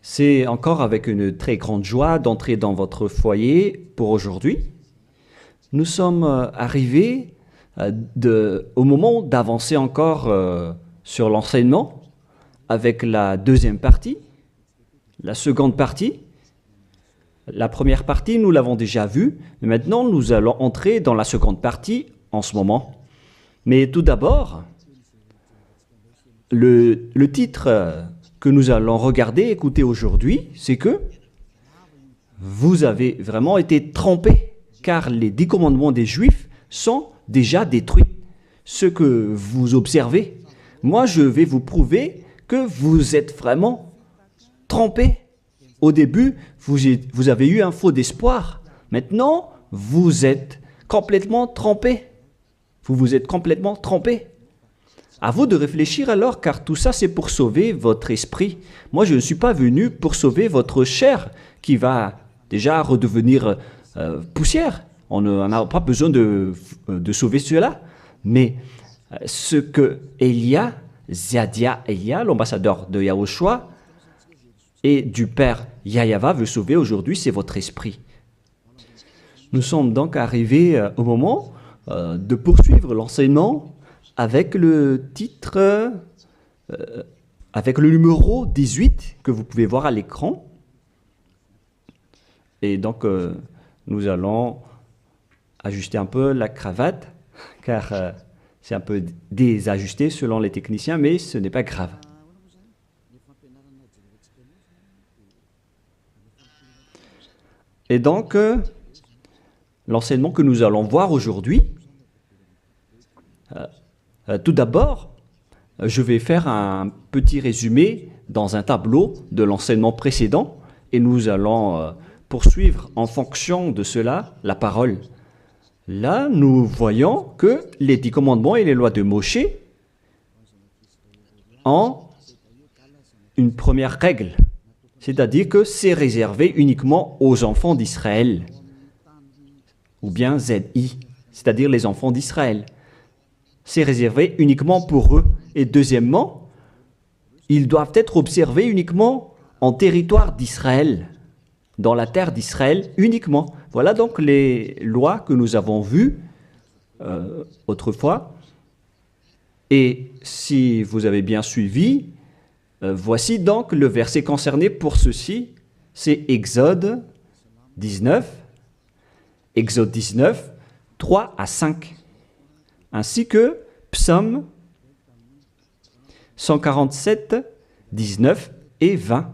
C'est encore avec une très grande joie d'entrer dans votre foyer pour aujourd'hui. Nous sommes arrivés au moment d'avancer encore sur l'enseignement avec la deuxième partie, la seconde partie. La première partie, nous l'avons déjà vue, mais maintenant nous allons entrer dans la seconde partie en ce moment. Mais tout d'abord, le titre que nous allons regarder, écouter aujourd'hui, c'est que vous avez vraiment été trompés, car les 10 commandements des Juifs sont déjà détruits. Ce que vous observez, moi je vais vous prouver que vous êtes vraiment trompés. Au début, vous avez eu un faux d'espoir. Maintenant, vous êtes complètement trompés. Vous vous êtes complètement trompés. À vous de réfléchir alors, car tout ça, c'est pour sauver votre esprit. Moi, je ne suis pas venu pour sauver votre chair, qui va déjà redevenir poussière. On n'a pas besoin de sauver cela. Mais ce que Elia, Zadia Elia, l'ambassadeur de Yahushua, et du Père Yahyawa veut sauver aujourd'hui, c'est votre esprit. Nous sommes donc arrivés au moment de poursuivre l'enseignement avec le titre, avec le numéro 18 que vous pouvez voir à l'écran. Et donc, nous allons ajuster un peu la cravate, car c'est un peu désajusté selon les techniciens, mais ce n'est pas grave. Et donc, l'enseignement que nous allons voir aujourd'hui, tout d'abord, je vais faire un petit résumé dans un tableau de l'enseignement précédent et nous allons poursuivre en fonction de cela la parole. Là, nous voyons que les 10 commandements et les lois de Moshe ont une première règle, c'est-à-dire que c'est réservé uniquement aux enfants d'Israël, ou bien ZI, c'est-à-dire les enfants d'Israël. C'est réservé uniquement pour eux. Et deuxièmement, ils doivent être observés uniquement en territoire d'Israël, dans la terre d'Israël uniquement. Voilà donc les lois que nous avons vues autrefois. Et si vous avez bien suivi, voici donc le verset concerné pour ceci, c'est Exode 19, 3 à 5, ainsi que Psaume 147, 19 et 20.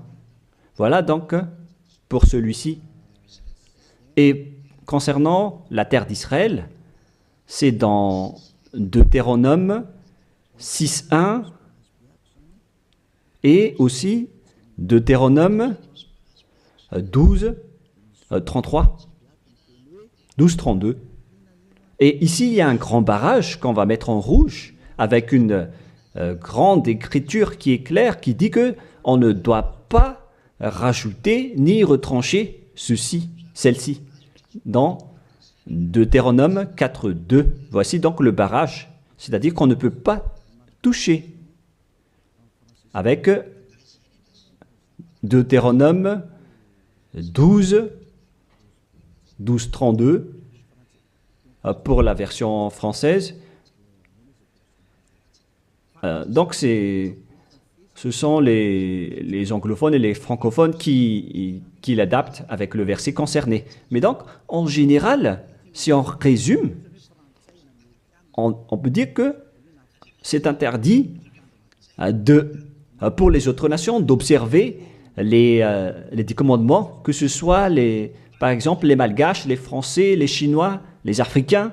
Voilà donc pour celui-ci. Et concernant la terre d'Israël, c'est dans Deutéronome 6.1 et aussi Deutéronome 12.33, 12.32. Et ici, il y a un grand barrage qu'on va mettre en rouge avec une grande écriture qui est claire, qui dit qu'on ne doit pas rajouter ni retrancher celle-ci, dans Deutéronome 4.2. Voici donc le barrage, c'est-à-dire qu'on ne peut pas toucher. Avec Deutéronome 12.32 pour la version française. Donc ce sont les anglophones et les francophones qui l'adaptent avec le verset concerné. Mais donc, en général, si on résume, on peut dire que c'est interdit pour les autres nations d'observer les 10 commandements, que ce soit, par exemple, les Malgaches, les Français, les Chinois, les Africains.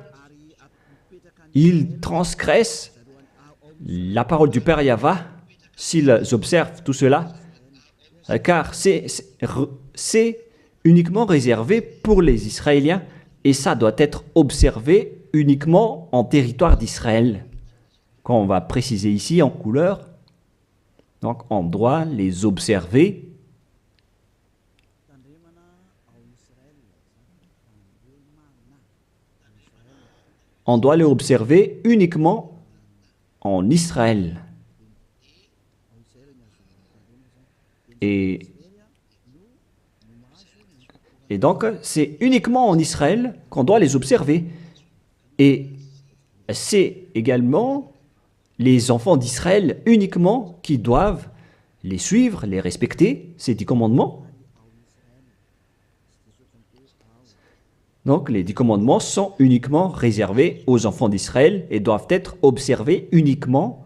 Ils transgressent la parole du Père Yahyawa s'ils observent tout cela, car c'est uniquement réservé pour les Israéliens et ça doit être observé uniquement en territoire d'Israël. Quand on va préciser ici en couleur, donc on doit les observer uniquement en Israël. Et, et donc, c'est uniquement en Israël qu'on doit les observer. Et c'est également les enfants d'Israël uniquement qui doivent les suivre, les respecter, ces 10 commandements. Donc, les 10 commandements sont uniquement réservés aux enfants d'Israël et doivent être observés uniquement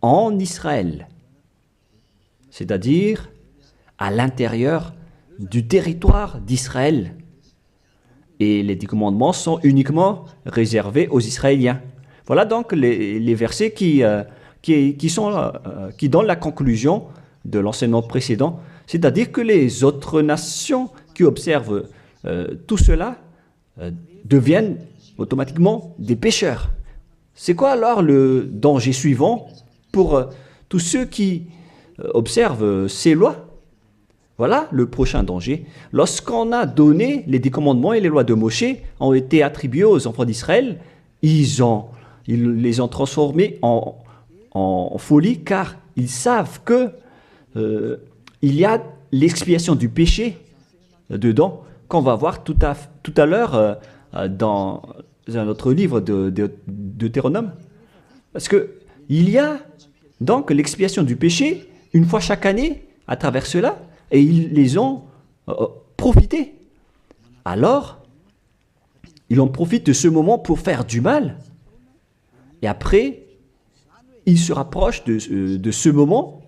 en Israël, c'est-à-dire à l'intérieur du territoire d'Israël. Et les 10 commandements sont uniquement réservés aux Israéliens. Voilà donc les versets qui donnent la conclusion de l'enseignement précédent, c'est-à-dire que les autres nations qui observent tout cela deviennent automatiquement des pécheurs. C'est quoi alors le danger suivant pour tous ceux qui observent ces lois? Voilà le prochain danger. Lorsqu'on a donné les 10 commandements et les lois de Moshe ont été attribués aux enfants d'Israël, ils les ont transformés en folie car ils savent que il y a l'expiation du péché dedans qu'on va voir tout à l'heure dans un autre livre de Deutéronome. Parce que il y a donc l'expiation du péché une fois chaque année à travers cela et ils les ont profité. Alors, ils en profitent de ce moment pour faire du mal. Et après, ils se rapprochent de ce moment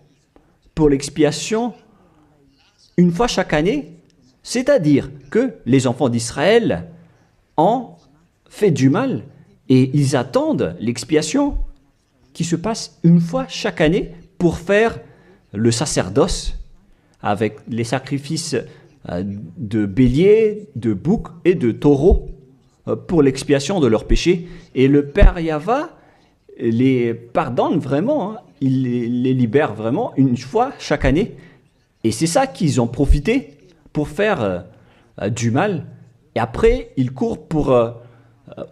pour l'expiation une fois chaque année. C'est-à-dire que les enfants d'Israël ont fait du mal et ils attendent l'expiation qui se passe une fois chaque année pour faire le sacerdoce avec les sacrifices de béliers, de boucs et de taureaux pour l'expiation de leurs péchés. Et le Père Yahva les pardonne vraiment, hein. Il les libère vraiment une fois chaque année. Et c'est ça qu'ils ont profité pour faire du mal. Et après, ils courent pour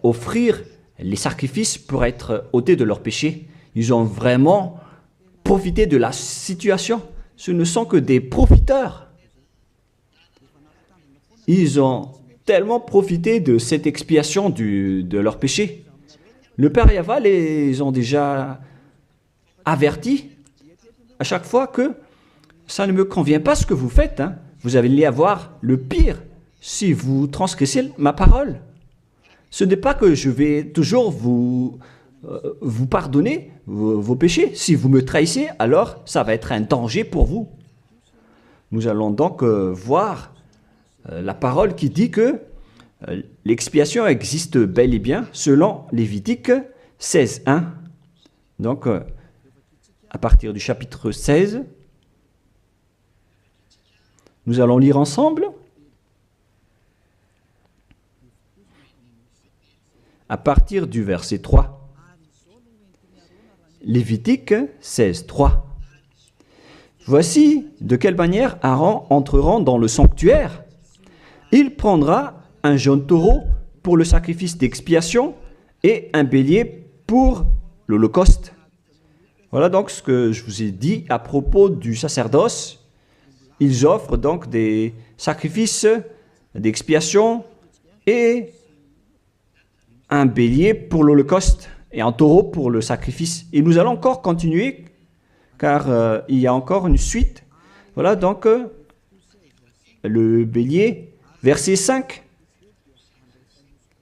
offrir les sacrifices pour être ôtés de leurs péchés. Ils ont vraiment profité de la situation. Ce ne sont que des profiteurs. Ils ont tellement profité de cette expiation de leurs péchés. Le Père Yahva les ont déjà avertis à chaque fois que ça ne me convient pas ce que vous faites, hein. Vous allez avoir le pire si vous transgressez ma parole. Ce n'est pas que je vais toujours vous pardonner vos péchés. Si vous me trahissez, alors ça va être un danger pour vous. Nous allons donc voir la parole qui dit que l'expiation existe bel et bien selon Lévitique 16:1. Donc, à partir du chapitre 16, nous allons lire ensemble. À partir du verset 3. Lévitique 16:3. Voici de quelle manière Aaron entrera dans le sanctuaire. Il prendra un jeune taureau pour le sacrifice d'expiation et un bélier pour l'holocauste. Voilà donc ce que je vous ai dit à propos du sacerdoce. Ils offrent donc des sacrifices d'expiation et un bélier pour l'holocauste et un taureau pour le sacrifice. Et nous allons encore continuer car il y a encore une suite. Voilà donc le bélier, verset 5.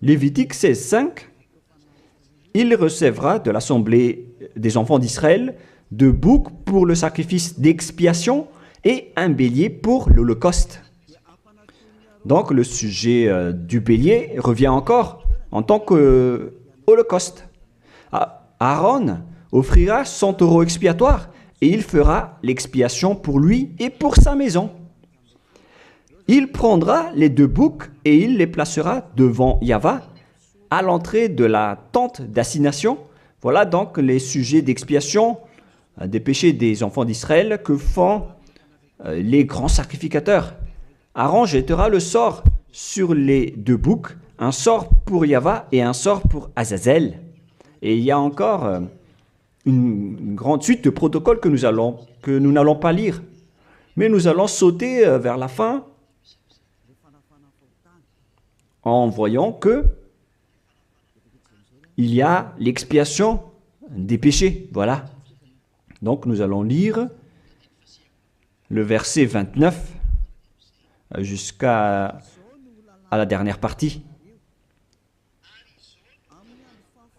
Lévitique 16:5. Il recevra de l'assemblée des enfants d'Israël 2 boucs pour le sacrifice d'expiation et un bélier pour l'holocauste. Donc le sujet du bélier revient encore en tant qu'holocauste. Aaron offrira son taureau expiatoire et il fera l'expiation pour lui et pour sa maison. Il prendra les 2 boucs et il les placera devant Yahva à l'entrée de la tente d'assignation. Voilà donc les sujets d'expiation des péchés des enfants d'Israël que font les grands sacrificateurs. Aaron jettera le sort sur les 2 boucs, un sort pour Yahva et un sort pour Azazel. Et il y a encore une grande suite de protocoles que nous n'allons pas lire. Mais nous allons sauter vers la fin en voyant que il y a l'expiation des péchés. Voilà. Donc nous allons lire le verset 29 jusqu'à la dernière partie.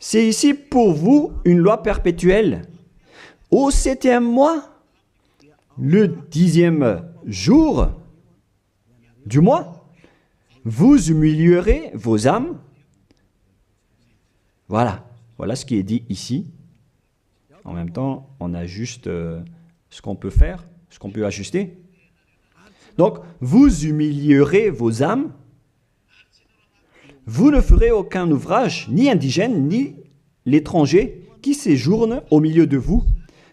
C'est ici pour vous une loi perpétuelle. Au 7e mois, le 10e jour du mois, vous humilierez vos âmes. Voilà. Voilà ce qui est dit ici. En même temps, on ajuste ce qu'on peut faire, ce qu'on peut ajuster. Donc, vous humilierez vos âmes. Vous ne ferez aucun ouvrage, ni indigène, ni l'étranger, qui séjourne au milieu de vous,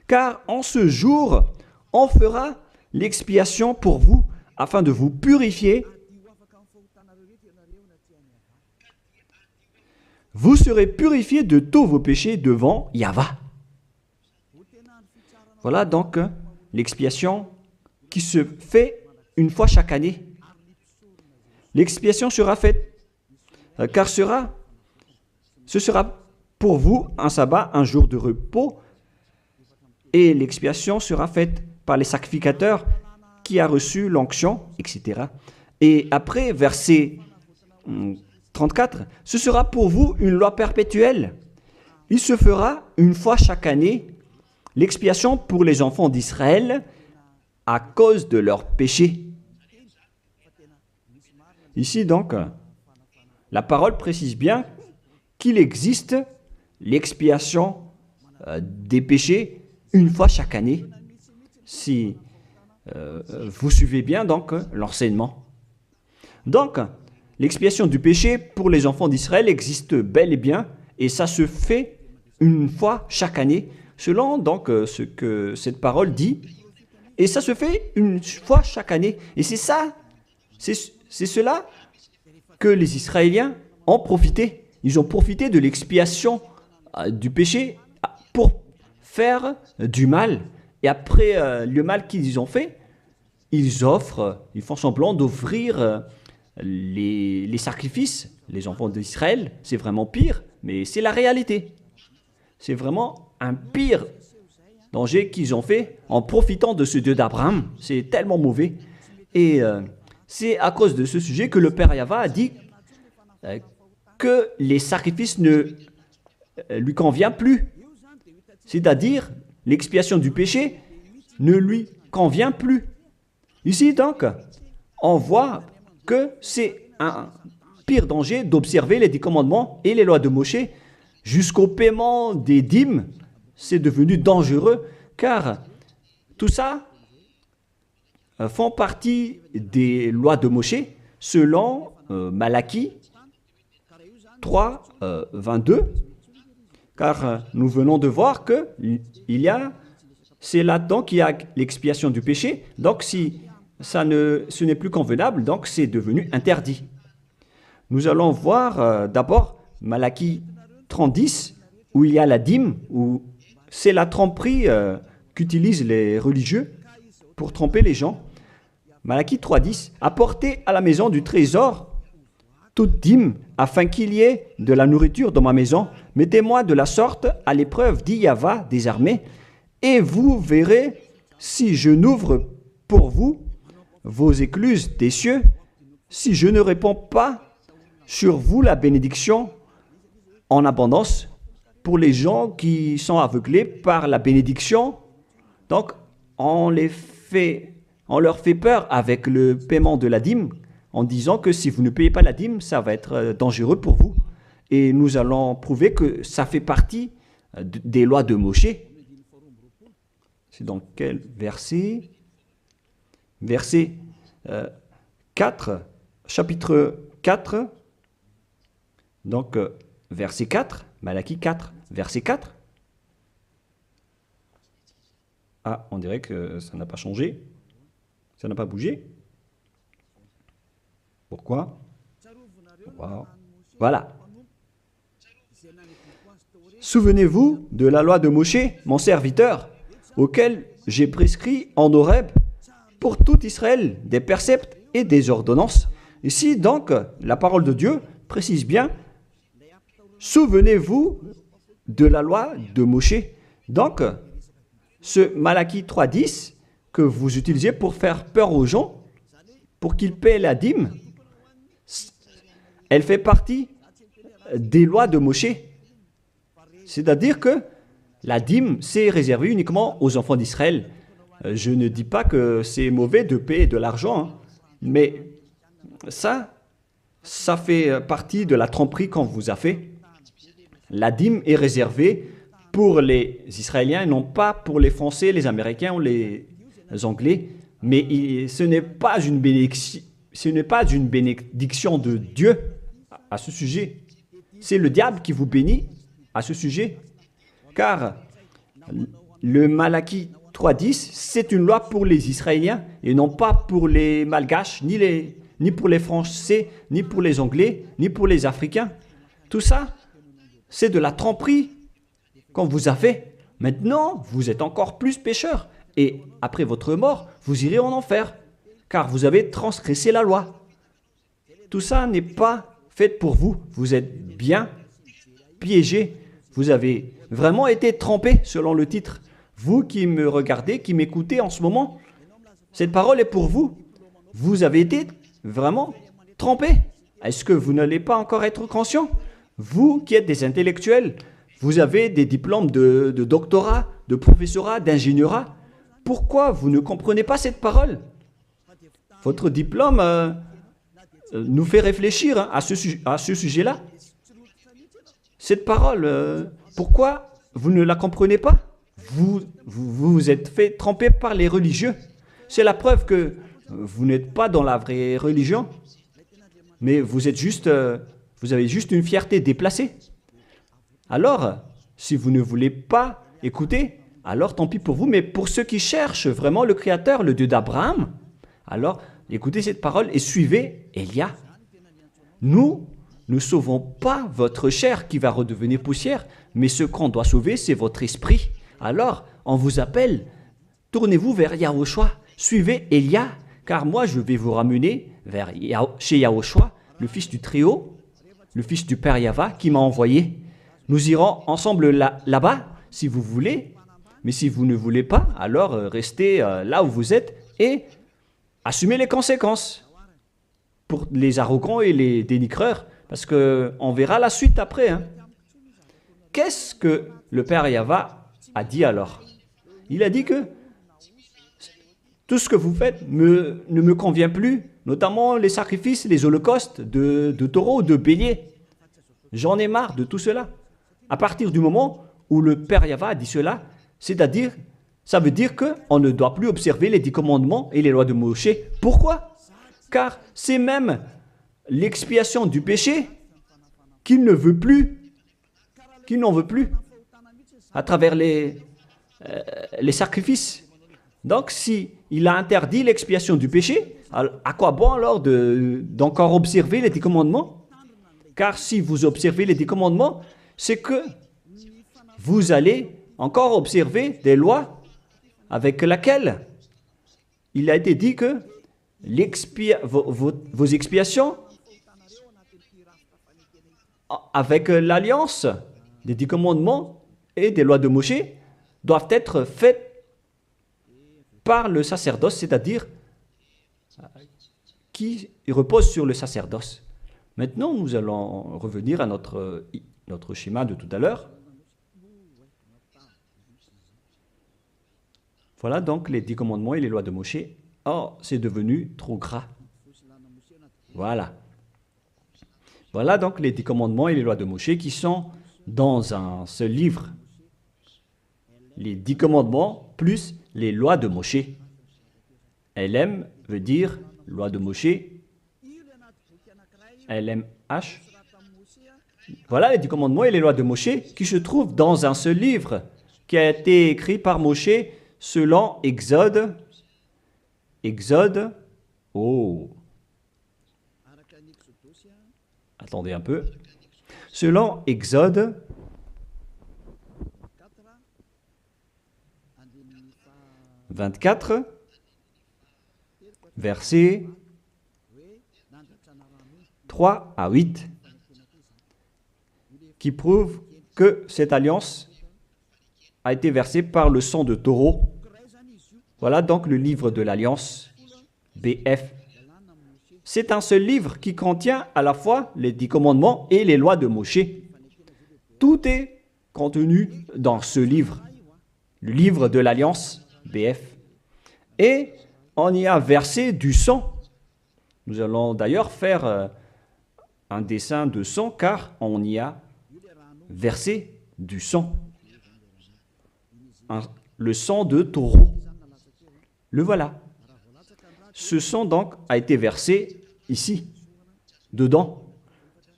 car en ce jour, on fera l'expiation pour vous, afin de vous purifier. Vous serez purifiés de tous vos péchés devant Yahva. Voilà donc l'expiation qui se fait une fois chaque année. L'expiation sera faite car ce sera pour vous un sabbat, un jour de repos, et l'expiation sera faite par les sacrificateurs qui a reçu l'onction, etc. Et après, verset 34, ce sera pour vous une loi perpétuelle. Il se fera une fois chaque année l'expiation pour les enfants d'Israël à cause de leurs péchés. Ici donc, la parole précise bien qu'il existe l'expiation des péchés une fois chaque année. Si vous suivez bien donc l'enseignement. Donc, l'expiation du péché pour les enfants d'Israël existe bel et bien, et ça se fait une fois chaque année, selon donc ce que cette parole dit. Et ça se fait une fois chaque année. Et c'est ça, c'est cela que les Israéliens ont profité. Ils ont profité de l'expiation du péché pour faire du mal. Et après le mal qu'ils ont fait, ils font semblant d'offrir les sacrifices. Les enfants d'Israël, c'est vraiment pire, mais c'est la réalité. C'est vraiment un pire danger qu'ils ont fait en profitant de ce Dieu d'Abraham. C'est tellement mauvais. Et c'est à cause de ce sujet que le Père Yahva a dit que les sacrifices ne lui conviennent plus. C'est-à-dire, l'expiation du péché ne lui convient plus. Ici, donc, on voit que c'est un pire danger d'observer les 10 commandements et les lois de Moshe jusqu'au paiement des dîmes. C'est devenu dangereux car tout ça font partie des lois de Moshe selon Malachie 3, 22. Car nous venons de voir que c'est là-dedans qu'il y a l'expiation du péché. Donc si ce n'est plus convenable, donc c'est devenu interdit. Nous allons voir d'abord Malachie 30:10, où il y a la dîme, où c'est la tromperie qu'utilisent les religieux pour tromper les gens. Malachie 3:10, apportez à la maison du trésor toute dîme, afin qu'il y ait de la nourriture dans ma maison. Mettez-moi de la sorte à l'épreuve, dit Yahva des armées, et vous verrez si je n'ouvre pour vous vos écluses des cieux, si je ne répands pas sur vous la bénédiction en abondance. Pour les gens qui sont aveuglés par la bénédiction, donc on leur fait peur avec le paiement de la dîme, en disant que si vous ne payez pas la dîme, ça va être dangereux pour vous. Et nous allons prouver que ça fait partie des lois de Moshe. C'est dans quel verset? Verset 4, chapitre 4, donc verset 4, Malachie 4, verset 4. Ah, on dirait que ça n'a pas changé, ça n'a pas bougé. Pourquoi? Wow. Voilà. Souvenez-vous de la loi de Moshe, mon serviteur, auquel j'ai prescrit en Horeb pour tout Israël, des préceptes et des ordonnances. Ici, donc, la parole de Dieu précise bien, souvenez-vous de la loi de Moshe. Donc, ce Malachie 3.10 que vous utilisez pour faire peur aux gens, pour qu'ils paient la dîme, elle fait partie des lois de Moshe. C'est-à-dire que la dîme, c'est réservé uniquement aux enfants d'Israël. Je ne dis pas que c'est mauvais de payer de l'argent, hein, mais ça fait partie de la tromperie qu'on vous a fait. La dîme est réservée pour les Israéliens, non pas pour les Français, les Américains ou les Anglais, mais ce n'est pas une bénédiction de Dieu à ce sujet. C'est le diable qui vous bénit à ce sujet, car le Malachie 3.10, c'est une loi pour les Israéliens et non pas pour les Malgaches, ni pour les Français, ni pour les Anglais, ni pour les Africains. Tout ça, c'est de la tromperie qu'on vous a fait. Maintenant, vous êtes encore plus pécheurs. Et après votre mort, vous irez en enfer, car vous avez transgressé la loi. Tout ça n'est pas fait pour vous. Vous êtes bien piégés. Vous avez vraiment été trompés, selon le titre. Vous qui me regardez, qui m'écoutez en ce moment, cette parole est pour vous. Vous avez été vraiment trompés. Est-ce que vous n'allez pas encore être conscient? Vous qui êtes des intellectuels, vous avez des diplômes de doctorat, de professorat, d'ingénierat. Pourquoi vous ne comprenez pas cette parole? Votre diplôme nous fait réfléchir à ce sujet-là. Cette parole, pourquoi vous ne la comprenez pas? Vous êtes fait tromper par les religieux. C'est la preuve que vous n'êtes pas dans la vraie religion, mais vous avez juste une fierté déplacée. Alors, si vous ne voulez pas écouter, alors tant pis pour vous, mais pour ceux qui cherchent vraiment le Créateur, le Dieu d'Abraham, alors écoutez cette parole et suivez Élia. Nous ne sauvons pas votre chair qui va redevenir poussière, mais ce qu'on doit sauver, c'est votre esprit. Alors, on vous appelle, tournez-vous vers Yahushua, suivez Élia, car moi je vais vous ramener chez Yahushua, le fils du Très-Haut, le fils du Père Yahva qui m'a envoyé. Nous irons ensemble là-bas, si vous voulez, mais si vous ne voulez pas, alors restez là où vous êtes et assumez les conséquences pour les arrogants et les dénigreurs, parce qu'on verra la suite après. Hein. Qu'est-ce que le Père Yahva a dit alors? Il a dit que tout ce que vous faites ne me convient plus, notamment les sacrifices, les holocaustes de taureaux ou de béliers. J'en ai marre de tout cela. À partir du moment où le Père Yahva a dit cela, c'est-à-dire, ça veut dire qu'on ne doit plus observer les 10 commandements et les lois de Moshe. Pourquoi? Car c'est même l'expiation du péché qu'il n'en veut plus à travers les sacrifices. Donc, si il a interdit l'expiation du péché, à quoi bon alors d'encore observer les 10 commandements? Car si vous observez les 10 commandements, c'est que vous allez encore observer des lois avec lesquelles il a été dit que vos expiations avec l'alliance des 10 commandements et des lois de Moshe doivent être faites par le sacerdoce, c'est-à-dire qui repose sur le sacerdoce. Maintenant, nous allons revenir à notre schéma de tout à l'heure. Voilà donc les 10 commandements et les lois de Moshe. Oh, c'est devenu trop gras. Voilà. Voilà donc les 10 commandements et les lois de Moshe qui sont dans un seul livre. Les 10 commandements plus les lois de Moshe. LM veut dire loi de Moshe. LMH. Voilà les 10 commandements et les lois de Moshe qui se trouvent dans un seul livre qui a été écrit par Moshe selon Exode. Exode. Oh. Attendez un peu. Selon Exode 24, versets 3 à 8, qui prouvent que cette alliance a été versée par le sang de taureau. Voilà donc le livre de l'Alliance, BF. C'est un seul livre qui contient à la fois les 10 commandements et les lois de Moshe. Tout est contenu dans ce livre, le livre de l'Alliance, BF. Et on y a versé du sang. Nous allons d'ailleurs faire un dessin de sang car on y a versé du sang. Le sang de taureau. Le voilà. Ce sang donc a été versé ici, dedans.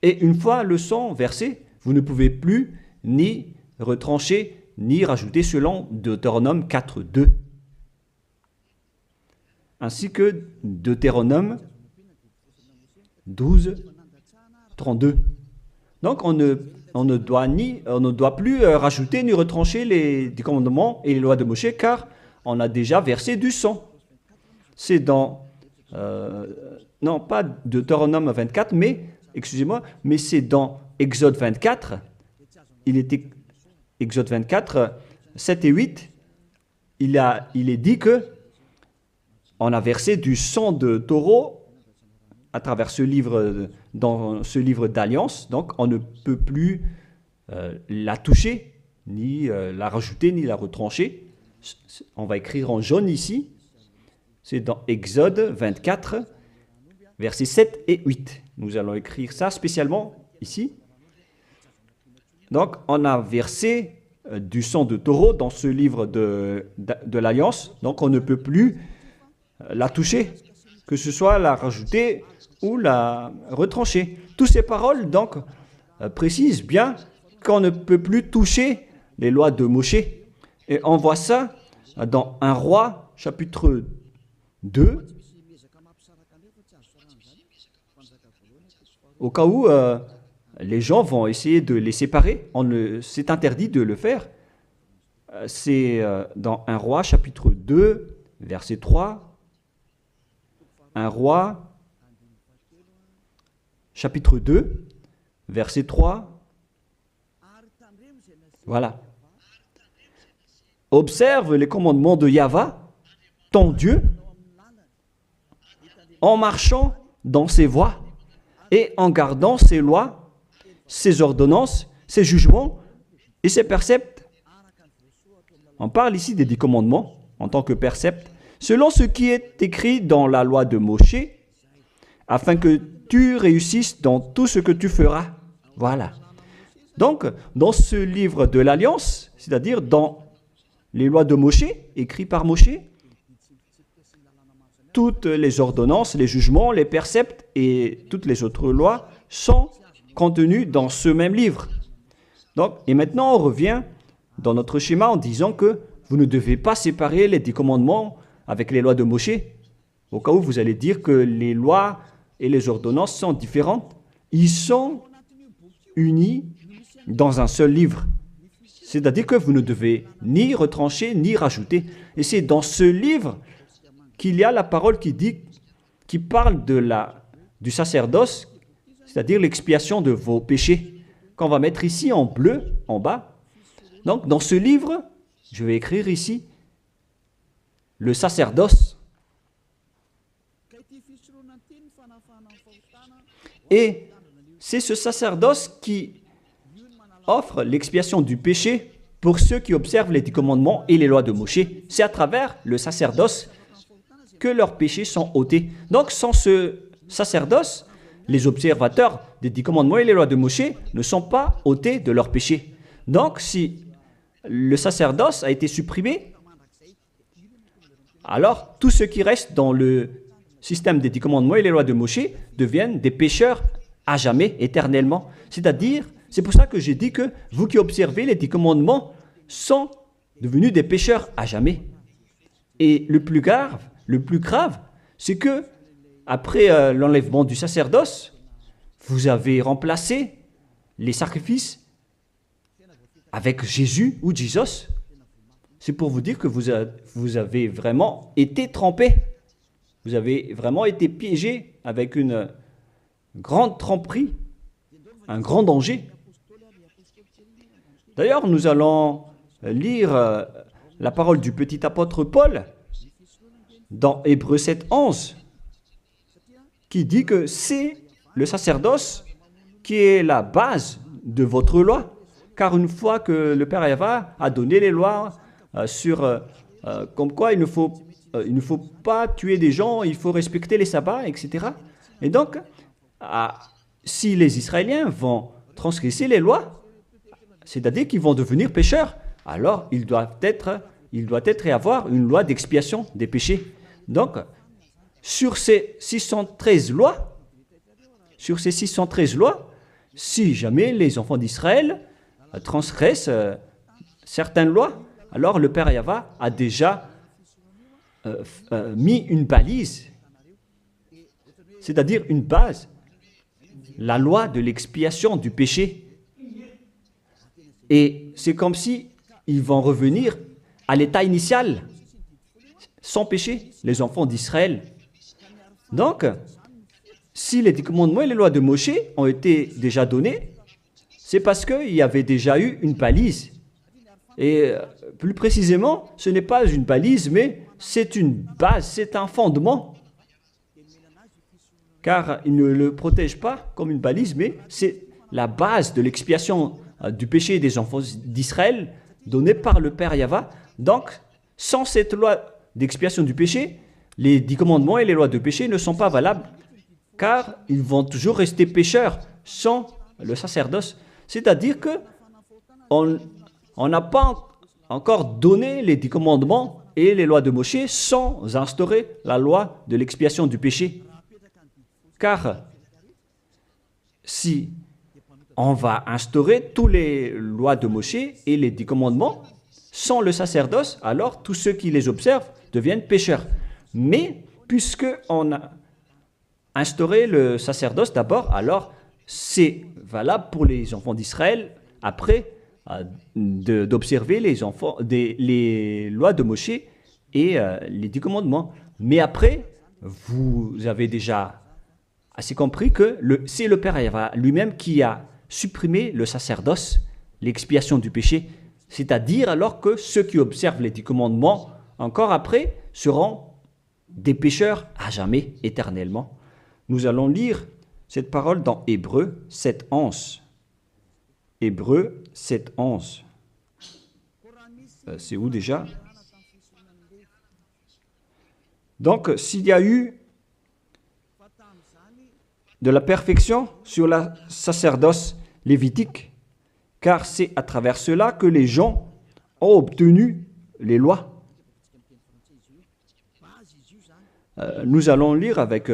Et une fois le sang versé, vous ne pouvez plus ni retrancher, ni rajouter selon Deutéronome 4.2. Ainsi que Deutéronome 12.32. Donc on ne doit plus rajouter ni retrancher les commandements et les lois de Moshe car on a déjà versé du sang. C'est dans, non pas Deutéronome 24, mais, excusez-moi, mais c'est dans Exode 24. Il était Exode 24, 7 et 8. Il est dit que on a versé du sang de taureau à travers ce livre, dans ce livre d'alliance. Donc on ne peut plus la toucher, ni la rajouter, ni la retrancher. On va écrire en jaune ici. C'est dans Exode 24, versets 7 et 8. Nous allons écrire ça spécialement ici. Donc, on a versé du sang de taureau dans ce livre de l'Alliance. Donc, on ne peut plus la toucher, que ce soit la rajouter ou la retrancher. Toutes ces paroles, donc, précisent bien qu'on ne peut plus toucher les lois de Moshe. Et on voit ça dans 1 Roi, chapitre 2, au cas où les gens vont essayer de les séparer. C'est interdit de le faire. C'est dans 1 Roi, chapitre 2, verset 3. 1 Roi, chapitre 2, verset 3. Voilà. Observe les commandements de Yahvé, ton Dieu, en marchant dans ses voies et en gardant ses lois, ses ordonnances, ses jugements et ses préceptes. On parle ici des 10 commandements en tant que préceptes, selon ce qui est écrit dans la loi de Moshe, afin que tu réussisses dans tout ce que tu feras. Voilà. Donc, dans ce livre de l'Alliance, c'est-à-dire dans les lois de Moshe, écrites par Moshe, toutes les ordonnances, les jugements, les préceptes et toutes les autres lois sont contenues dans ce même livre. Donc, et maintenant, on revient dans notre schéma en disant que vous ne devez pas séparer les 10 commandements avec les lois de Moshe. Au cas où vous allez dire que les lois et les ordonnances sont différentes, ils sont unis dans un seul livre. C'est-à-dire que vous ne devez ni retrancher ni rajouter. Et c'est dans ce livre qu'il y a la parole qui parle du sacerdoce, c'est-à-dire l'expiation de vos péchés, qu'on va mettre ici en bleu, en bas. Donc, dans ce livre, je vais écrire ici le sacerdoce. Et c'est ce sacerdoce qui offre l'expiation du péché pour ceux qui observent les 10 commandements et les lois de Moshe. C'est à travers le sacerdoce que leurs péchés sont ôtés. Donc, sans ce sacerdoce, les observateurs des 10 commandements et les lois de Moshe ne sont pas ôtés de leurs péchés. Donc, si le sacerdoce a été supprimé, alors tous ceux qui restent dans le système des 10 commandements et les lois de Moshe deviennent des pécheurs à jamais, éternellement. C'est-à-dire, c'est pour ça que j'ai dit que vous qui observez les 10 commandements sont devenus des pécheurs à jamais. Et le plus grave, c'est que après l'enlèvement du sacerdoce, vous avez remplacé les sacrifices avec Jésus ou Jesus. C'est pour vous dire que vous avez vraiment été trempés. Vous avez vraiment été piégés avec une grande tromperie, un grand danger. D'ailleurs, nous allons lire la parole du petit apôtre Paul dans Hébreux 7:11, qui dit que c'est le sacerdoce qui est la base de votre loi. Car une fois que le Père Yahva a donné les lois comme quoi il ne faut pas tuer des gens, il faut respecter les sabbats, etc. Et donc, si les Israéliens vont transgresser les lois, c'est-à-dire qu'ils vont devenir pécheurs, alors il doit être et avoir une loi d'expiation des péchés. Donc, sur ces 613 lois, si jamais les enfants d'Israël transgressent certaines lois, alors le Père Yahva a déjà mis une balise, c'est-à-dire une base, la loi de l'expiation du péché. Et c'est comme si ils vont revenir à l'état initial, sans péché, les enfants d'Israël. Donc, si les 10 commandements et les lois de Moshe ont été déjà donnés, c'est parce qu'il y avait déjà eu une balise. Et plus précisément, ce n'est pas une balise, mais c'est une base, c'est un fondement. Car il ne le protège pas comme une balise, mais c'est la base de l'expiation du péché des enfants d'Israël donnée par le Père Yahva. Donc, sans cette loi d'expiation du péché, les 10 commandements et les lois de péché ne sont pas valables, car ils vont toujours rester pécheurs sans le sacerdoce. C'est-à-dire que on n'a pas encore donné les 10 commandements et les lois de Moshe sans instaurer la loi de l'expiation du péché. Car si on va instaurer toutes les lois de Moshe et les 10 commandements sans le sacerdoce, alors tous ceux qui les observent deviennent pécheurs. Mais puisqu'on a instauré le sacerdoce d'abord, alors c'est valable pour les enfants d'Israël après d'observer les lois de Moshe et les 10 commandements. Mais après, vous avez déjà assez compris que c'est le Père Yahva lui-même qui a supprimé le sacerdoce, l'expiation du péché. C'est-à-dire alors que ceux qui observent les 10 commandements, encore après, seront des pécheurs à jamais, éternellement. Nous allons lire cette parole dans Hébreux 7:11. Hébreux 7:11. C'est où déjà? Donc, s'il y a eu de la perfection sur la sacerdoce lévitique, car c'est à travers cela que les gens ont obtenu les lois. Nous allons lire avec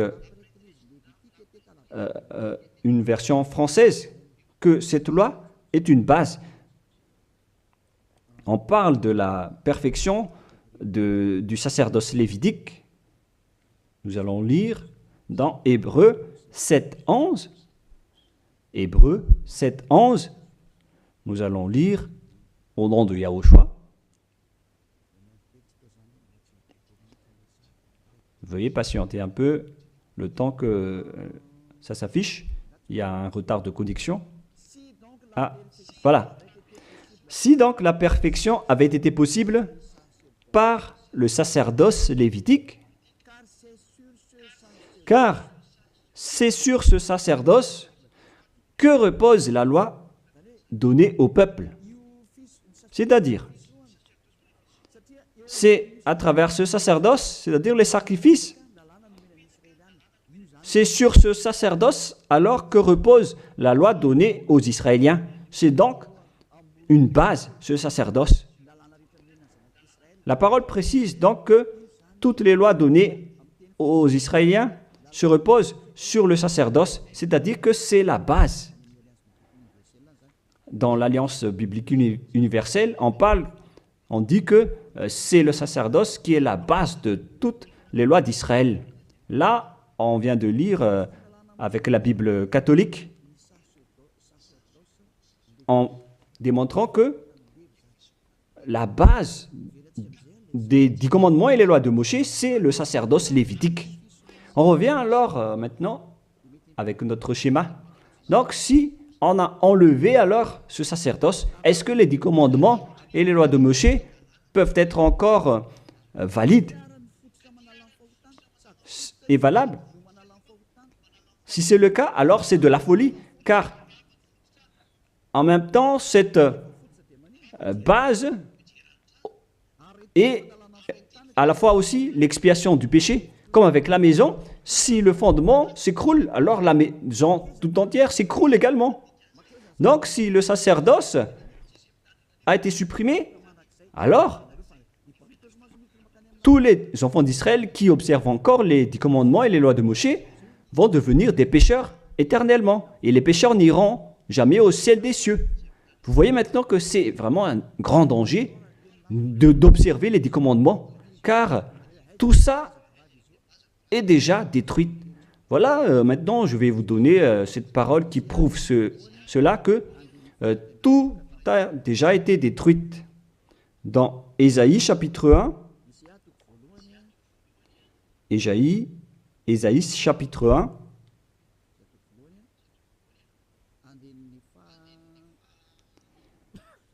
une version française que cette loi est une base. On parle de la perfection du sacerdoce lévitique. Nous allons lire dans Hébreux 7:11. Hébreux 7:11. Nous allons lire au nom de Yahushua. Veuillez patienter un peu le temps que ça s'affiche. Il y a un retard de connexion. Ah, voilà. Si donc la perfection avait été possible par le sacerdoce lévitique, car c'est sur ce sacerdoce que repose la loi donnée au peuple. C'est-à-dire, c'est à travers ce sacerdoce, c'est-à-dire les sacrifices, c'est sur ce sacerdoce alors que repose la loi donnée aux Israéliens. C'est donc une base, ce sacerdoce. La parole précise donc que toutes les lois données aux Israéliens se reposent sur le sacerdoce, c'est-à-dire que c'est la base. Dans l'Alliance biblique universelle, on dit que c'est le sacerdoce qui est la base de toutes les lois d'Israël. Là, on vient de lire avec la Bible catholique, en démontrant que la base des 10 commandements et les lois de Moshe, c'est le sacerdoce lévitique. On revient alors maintenant avec notre schéma. Donc, si on a enlevé alors ce sacerdoce, est-ce que les 10 commandements et les lois de Moshe peuvent être encore valides et valables? Si c'est le cas, alors c'est de la folie, car en même temps, cette base est à la fois aussi l'expiation du péché, comme avec la maison. Si le fondement s'écroule, alors la maison tout entière s'écroule également. Donc, si le sacerdoce a été supprimé, alors tous les enfants d'Israël qui observent encore les 10 commandements et les lois de Moshe vont devenir des pécheurs éternellement. Et les pécheurs n'iront jamais au ciel des cieux. Vous voyez maintenant que c'est vraiment un grand danger d'observer les 10 commandements, car tout ça est déjà détruit. Voilà, maintenant je vais vous donner cette parole qui prouve cela, que tout a déjà été détruit. Dans Ésaïe chapitre 1, Ésaïe chapitre 1,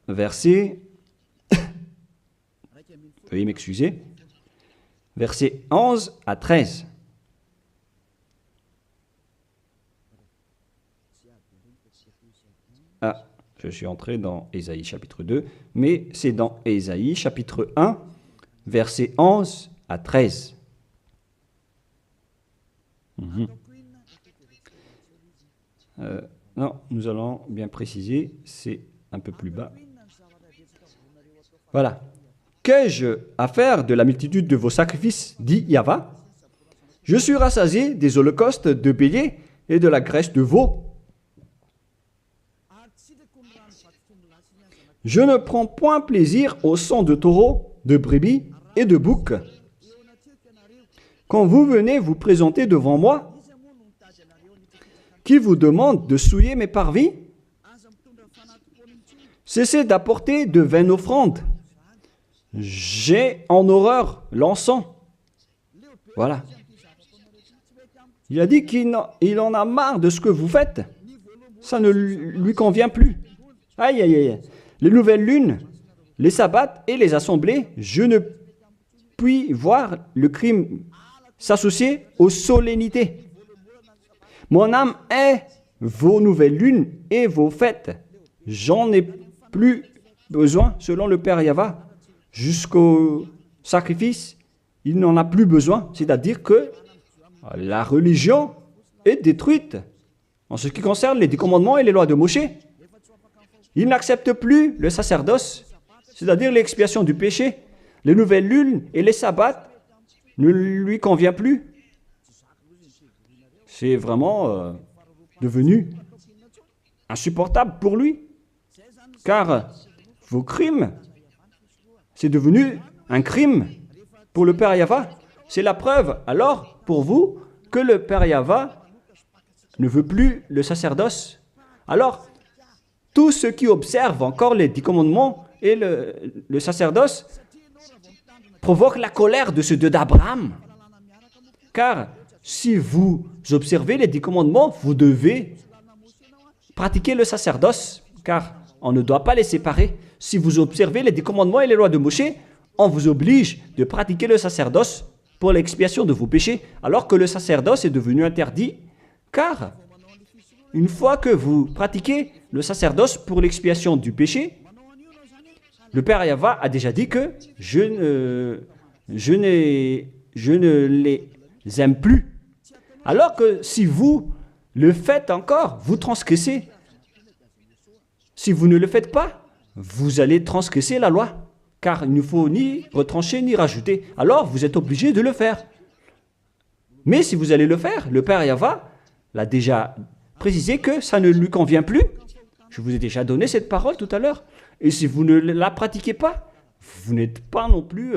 verset, veuillez m'excuser, versets 11 à 13. Ah, je suis entré dans Ésaïe chapitre 2, mais c'est dans Ésaïe chapitre 1, versets 11 à 13. Non, nous allons bien préciser, c'est un peu plus bas. Voilà. Qu'ai-je à faire de la multitude de vos sacrifices, dit Yahva? Je suis rassasié des holocaustes de béliers et de la graisse de veau. Je ne prends point plaisir au sang de taureaux, de brebis et de boucs. Quand vous venez vous présenter devant moi, qui vous demande de souiller mes parvis, cessez d'apporter de vaines offrandes. J'ai en horreur l'encens. Voilà. Il a dit qu'il en a marre de ce que vous faites. Ça ne lui convient plus. Aïe, aïe, aïe. Les nouvelles lunes, les sabbats et les assemblées, je ne puis voir le crime s'associer aux solennités. Mon âme est vos nouvelles lunes et vos fêtes. J'en ai plus besoin, selon le Père Yahva. Jusqu'au sacrifice, il n'en a plus besoin. C'est-à-dire que la religion est détruite. En ce qui concerne les 10 commandements et les lois de Moshe, il n'accepte plus le sacerdoce, c'est-à-dire l'expiation du péché. Les nouvelles lunes et les sabbats ne lui conviennent plus. C'est vraiment devenu insupportable pour lui. Car vos crimes, c'est devenu un crime pour le Père Yahva. C'est la preuve, alors, pour vous, que le Père Yahva ne veut plus le sacerdoce. Alors, tous ceux qui observent encore les 10 commandements et le sacerdoce provoquent la colère de ce Dieu d'Abraham. Car si vous observez les 10 commandements, vous devez pratiquer le sacerdoce, car on ne doit pas les séparer. Si vous observez les 10 commandements et les lois de Moshe, on vous oblige de pratiquer le sacerdoce pour l'expiation de vos péchés, alors que le sacerdoce est devenu interdit, car une fois que vous pratiquez le sacerdoce pour l'expiation du péché, le Père Yahva a déjà dit que je ne les aime plus. Alors que si vous le faites encore, vous transgressez. Si vous ne le faites pas, vous allez transgresser la loi, car il ne faut ni retrancher ni rajouter. Alors vous êtes obligé de le faire. Mais si vous allez le faire, le Père Yahva l'a déjà précisé que ça ne lui convient plus. Je vous ai déjà donné cette parole tout à l'heure. Et si vous ne la pratiquez pas, vous n'êtes pas non plus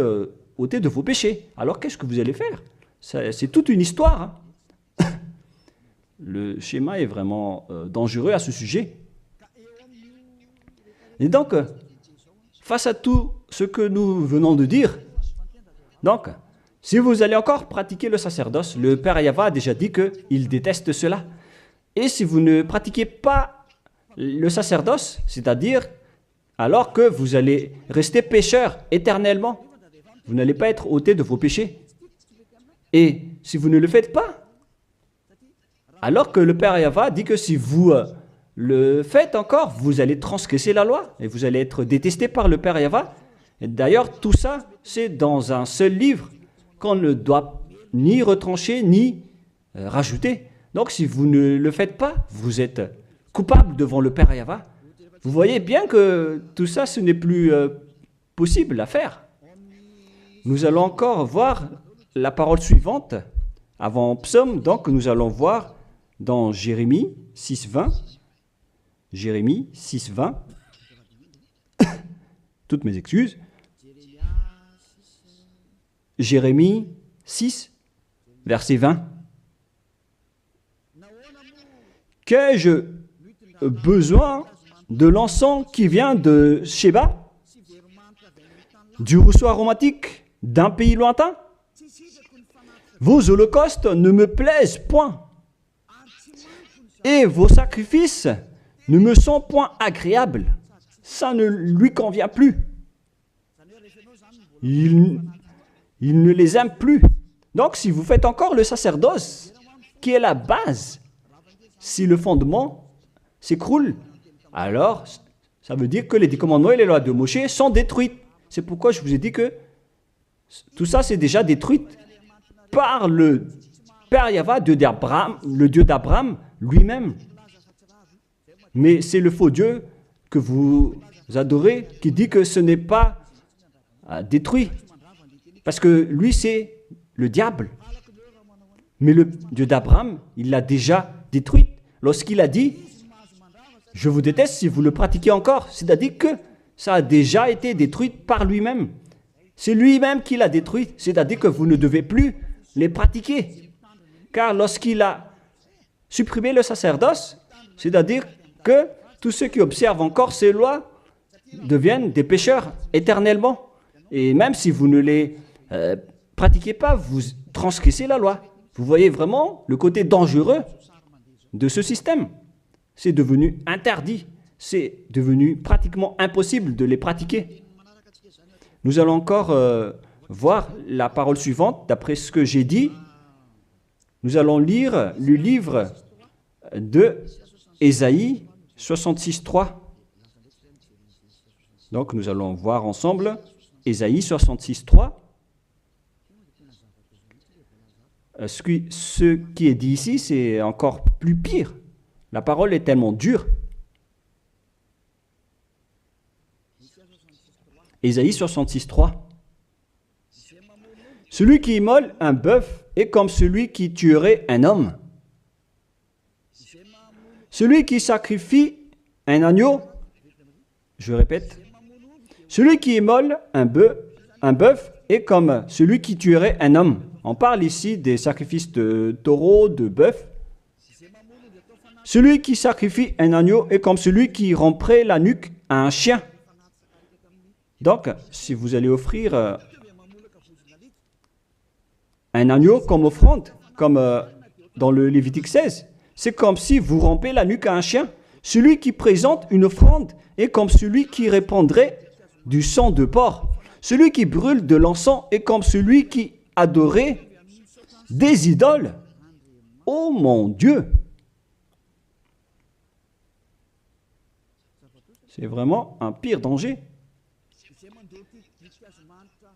ôté de vos péchés. Alors qu'est-ce que vous allez faire? C'est toute une histoire. Hein. Le schéma est vraiment dangereux à ce sujet. Et donc, face à tout ce que nous venons de dire, donc, Si vous allez encore pratiquer le sacerdoce, le Père Yahva a déjà dit qu'il déteste cela. Et si vous ne pratiquez pas le sacerdoce, c'est-à-dire alors que vous allez rester pécheur éternellement, vous n'allez pas être ôté de vos péchés. Et si vous ne le faites pas, alors que le Père Yahva dit que si vous le faites encore, vous allez transgresser la loi et vous allez être détesté par le Père Yahva. Et d'ailleurs, tout ça, c'est dans un seul livre qu'on ne doit ni retrancher ni rajouter. Donc, si vous ne le faites pas, vous êtes coupable devant le Père Yahva. Vous voyez bien que tout ça, ce n'est plus possible à faire. Nous allons encore voir la parole suivante avant Psaume. Donc, nous allons voir dans Jérémie 6.20. Jérémie 6.20. Toutes mes excuses. Jérémie 6, verset 20. Qu'ai-je besoin de l'encens qui vient de Sheba, du rousseau aromatique d'un pays lointain? Vos holocaustes ne me plaisent point, et vos sacrifices ne me sont point agréables. Ça ne lui convient plus. Il ne les aime plus. Donc, si vous faites encore le sacerdoce, qui est la base, si le fondement s'écroule, alors ça veut dire que les 10 commandements et les lois de Moshe sont détruites. C'est pourquoi je vous ai dit que tout ça, c'est déjà détruit par le Père Yahva, le Dieu d'Abraham lui-même. Mais c'est le faux Dieu que vous adorez qui dit que ce n'est pas détruit. Parce que lui, c'est le diable. Mais le Dieu d'Abraham, il l'a déjà détruit. Lorsqu'il a dit, je vous déteste si vous le pratiquez encore. C'est-à-dire que ça a déjà été détruit par lui-même. C'est lui-même qui l'a détruit. C'est-à-dire que vous ne devez plus les pratiquer. Car lorsqu'il a supprimé le sacerdoce, c'est-à-dire que tous ceux qui observent encore ces lois deviennent des pécheurs éternellement. Et même si vous ne les pratiquez pas, vous transgressez la loi. Vous voyez vraiment le côté dangereux de ce système. C'est devenu interdit. C'est devenu pratiquement impossible de les pratiquer. Nous allons encore voir la parole suivante, d'après ce que j'ai dit. Nous allons lire le livre de Ésaïe 66.3. Donc nous allons voir ensemble Ésaïe 66.3. Ce qui est dit ici, c'est encore plus pire. La parole est tellement dure. Ésaïe 66.3. Celui qui immole un bœuf est comme celui qui tuerait un homme. Celui qui sacrifie un agneau, je répète, celui qui immole un bœuf est comme celui qui tuerait un homme. On parle ici des sacrifices de taureau, de bœuf. Celui qui sacrifie un agneau est comme celui qui romprait la nuque à un chien. Donc, si vous allez offrir un agneau comme offrande, comme dans le Lévitique 16, c'est comme si vous rompez la nuque à un chien. Celui qui présente une offrande est comme celui qui répandrait du sang de porc. Celui qui brûle de l'encens est comme celui qui adorait des idoles. Oh mon Dieu! C'est vraiment un pire danger.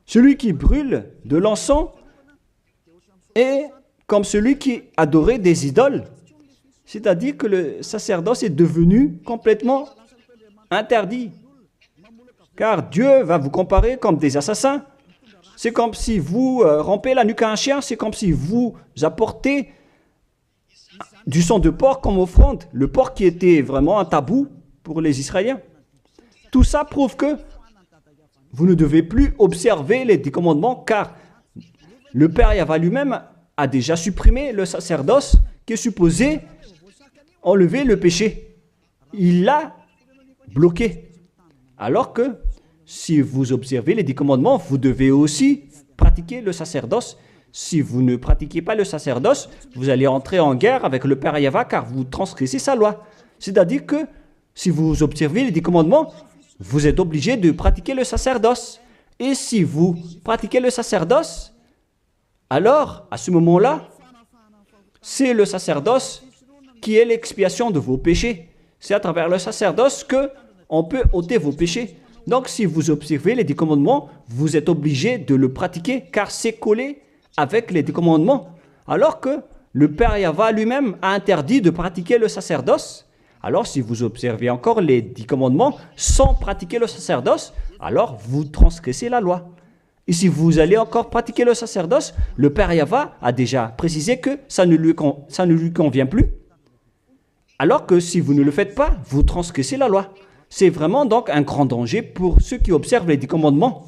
Celui qui brûle de l'encens est comme celui qui adorait des idoles. C'est-à-dire que le sacerdoce est devenu complètement interdit. Car Dieu va vous comparer comme des assassins. C'est comme si vous rompez la nuque à un chien, c'est comme si vous apportez du sang de porc comme offrande. Le porc qui était vraiment un tabou pour les Israéliens. Tout ça prouve que vous ne devez plus observer les 10 commandements, car le Père Yahva lui-même a déjà supprimé le sacerdoce qui est supposé enlever le péché. Il l'a bloqué. Alors que si vous observez les 10 commandements, vous devez aussi pratiquer le sacerdoce. Si vous ne pratiquez pas le sacerdoce, vous allez entrer en guerre avec le Père Yahva car vous transgressez sa loi. C'est-à-dire que si vous observez les 10 commandements, vous êtes obligé de pratiquer le sacerdoce. Et si vous pratiquez le sacerdoce, alors, à ce moment-là, c'est le sacerdoce qui est l'expiation de vos péchés. C'est à travers le sacerdoce qu'on peut ôter vos péchés. Donc, si vous observez les 10 commandements, vous êtes obligé de le pratiquer car c'est collé avec les 10 commandements. Alors que le Père Yahva lui-même a interdit de pratiquer le sacerdoce. Alors, si vous observez encore les 10 commandements sans pratiquer le sacerdoce, alors vous transgressez la loi. Et si vous allez encore pratiquer le sacerdoce, le Père Yahva a déjà précisé que ça ne lui convient plus. Alors que si vous ne le faites pas, vous transgressez la loi. C'est vraiment donc un grand danger pour ceux qui observent les 10 commandements.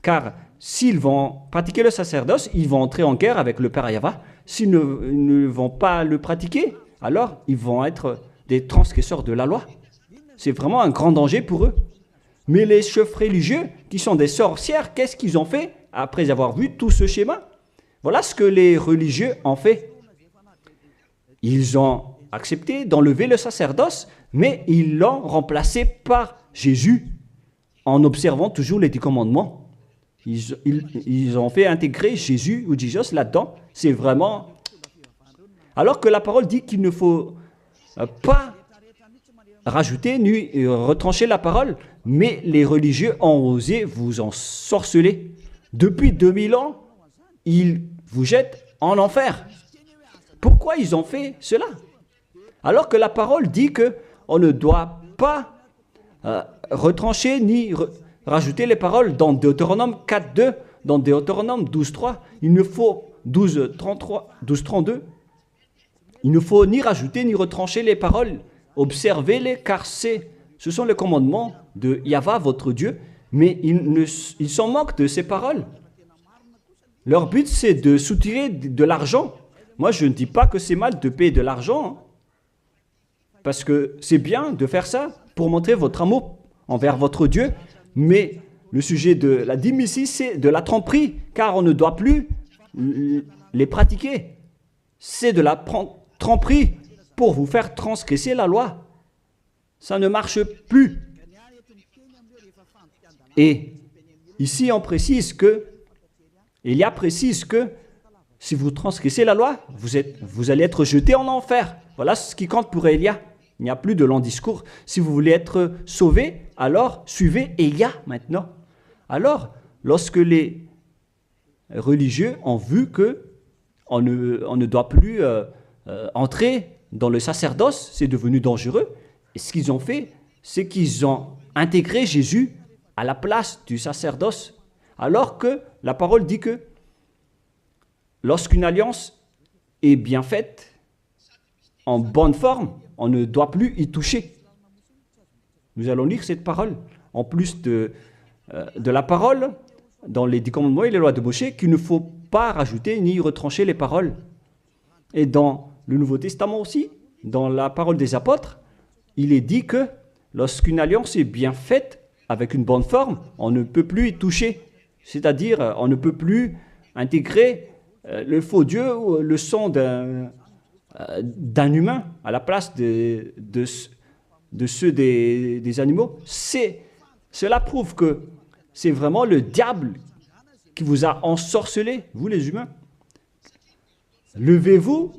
Car s'ils vont pratiquer le sacerdoce, ils vont entrer en guerre avec le Père Yahva. S'ils ne vont pas le pratiquer, alors ils vont être des transgresseurs de la loi. C'est vraiment un grand danger pour eux. Mais les chefs religieux, qui sont des sorcières, qu'est-ce qu'ils ont fait après avoir vu tout ce schéma? Voilà ce que les religieux ont fait. Ils ont accepté d'enlever le sacerdoce, mais ils l'ont remplacé par Jésus en observant toujours les 10 commandements. Ils ont fait intégrer Jésus ou Jesus là-dedans. C'est vraiment... Alors que la parole dit qu'il ne faut pas rajouter ni retrancher la parole, mais les religieux ont osé vous ensorceler. Depuis 2000 ans, ils vous jettent en enfer. Pourquoi ils ont fait cela? Alors que la parole dit qu'on ne doit pas retrancher ni rajouter les paroles dans Deutéronome 4.2, dans Deutéronome 12.3, il ne faut 12.32, il ne faut ni rajouter ni retrancher les paroles. Observez-les car ce sont les commandements de Yahva, votre Dieu, mais ils s'en moquent de ces paroles. Leur but, c'est de soutirer de l'argent. Moi, je ne dis pas que c'est mal de payer de l'argent, hein, parce que c'est bien de faire ça pour montrer votre amour envers votre Dieu, mais le sujet de la dîme ici, c'est de la tromperie, car on ne doit plus les pratiquer. C'est de la tromperie pour vous faire transgresser la loi. Ça ne marche plus. Et ici, on précise que, Élia précise que si vous transgressez la loi, vous allez être jeté en enfer. Voilà ce qui compte pour Élia. Il n'y a plus de long discours. Si vous voulez être sauvé, alors suivez Élia maintenant. Alors, lorsque les religieux ont vu qu'on ne doit plus entrer dans le sacerdoce, c'est devenu dangereux. Et ce qu'ils ont fait, c'est qu'ils ont intégré Jésus à la place du sacerdoce. Alors que la parole dit que lorsqu'une alliance est bien faite, en bonne forme, on ne doit plus y toucher. Nous allons lire cette parole. En plus de la parole, dans les 10 commandements et les lois de Moïse, qu'il ne faut pas rajouter ni retrancher les paroles. Et dans le Nouveau Testament aussi, dans la parole des apôtres, il est dit que lorsqu'une alliance est bien faite, avec une bonne forme, on ne peut plus y toucher. C'est-à-dire, on ne peut plus intégrer le faux Dieu ou le sang d'un humain à la place de ceux des animaux. Cela prouve que c'est vraiment le diable qui vous a ensorcelé, vous les humains. Levez-vous.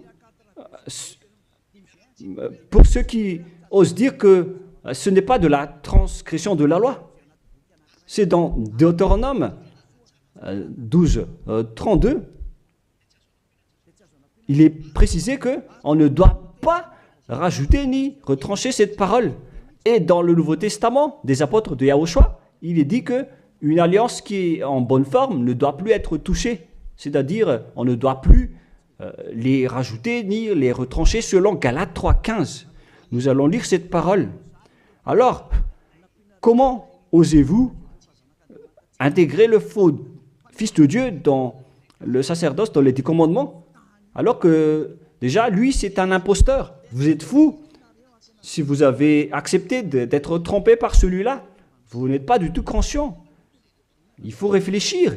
Pour ceux qui osent dire que ce n'est pas de la transgression de la loi. C'est dans Deutéronome 12, 32. Il est précisé qu'on ne doit pas rajouter ni retrancher cette parole. Et dans le Nouveau Testament des apôtres de Yahushua, il est dit qu'une alliance qui est en bonne forme ne doit plus être touchée. C'est-à-dire, on ne doit plus les rajouter ni les retrancher selon Galates 3.15. Nous allons lire cette parole. Alors, comment osez-vous intégrer le faux Fils de Dieu dans le sacerdoce, dans les 10 commandements, alors que déjà, lui, c'est un imposteur. Vous êtes fou. Si vous avez accepté d'être trompé par celui-là, Vous n'êtes pas du tout conscient. Il faut réfléchir.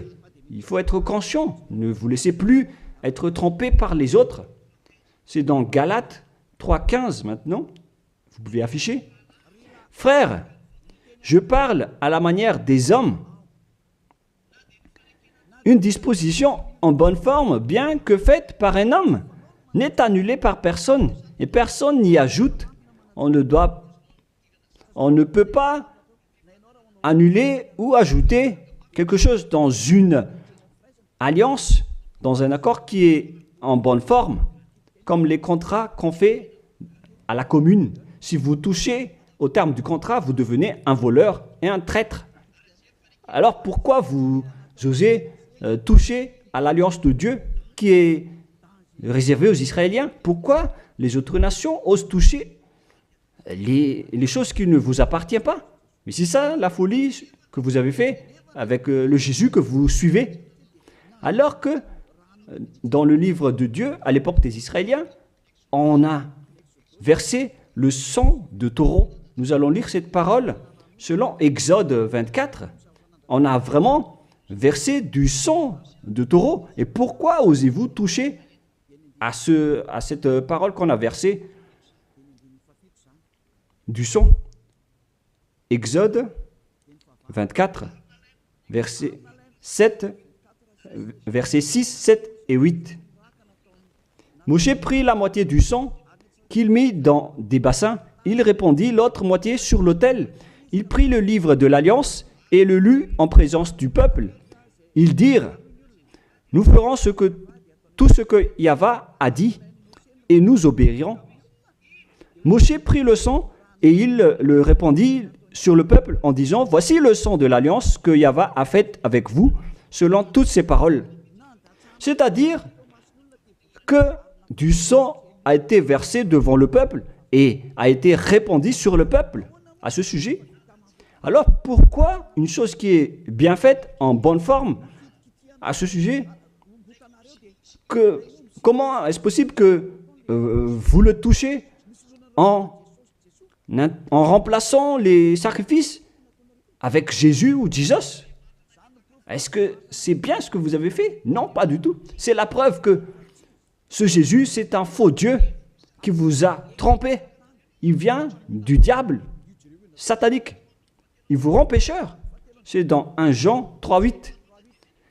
Il faut être conscient. Ne vous laissez plus être trompé par les autres. C'est dans Galates 3,15 maintenant. Vous pouvez afficher. Frères, je parle à la manière des hommes. Une disposition en bonne forme, bien que faite par un homme, n'est annulée par personne et personne n'y ajoute. On ne peut pas annuler ou ajouter quelque chose dans une alliance, dans un accord qui est en bonne forme, comme les contrats qu'on fait à la commune. Si vous touchez au terme du contrat, vous devenez un voleur et un traître. Alors pourquoi vous osez toucher à l'alliance de Dieu qui est réservée aux Israéliens? Pourquoi les autres nations osent toucher les choses qui ne vous appartiennent pas? Mais c'est ça la folie que vous avez fait avec le Jésus que vous suivez. Alors que dans le livre de Dieu, à l'époque des Israéliens, on a versé le sang de taureau. Nous allons lire cette parole selon Exode 24. On a vraiment versé du sang de taureau. Et pourquoi osez-vous toucher à cette parole qu'on a versée du sang? Exode 24, versets 6, 7 et 8. Moshe prit la moitié du sang qu'il mit dans des bassins. Il répandit l'autre moitié sur l'autel. Il prit le livre de l'Alliance et le lut en présence du peuple. Ils dirent, nous ferons tout ce que Yahvé a dit et nous obéirons. Moshe prit le sang et il le répandit sur le peuple en disant, voici le sang de l'Alliance que Yahvé a faite avec vous selon toutes ses paroles. C'est-à-dire que du sang a été versé devant le peuple et a été répandu sur le peuple à ce sujet. Alors pourquoi une chose qui est bien faite, en bonne forme, à ce sujet, comment est-ce possible que vous le touchez en remplaçant les sacrifices avec Jésus ou Jesus? Est-ce que c'est bien ce que vous avez fait? Non, pas du tout. C'est la preuve que ce Jésus, c'est un faux Dieu qui vous a trompé. Il vient du diable satanique. Il vous rend pécheur. C'est dans 1 Jean 3,8.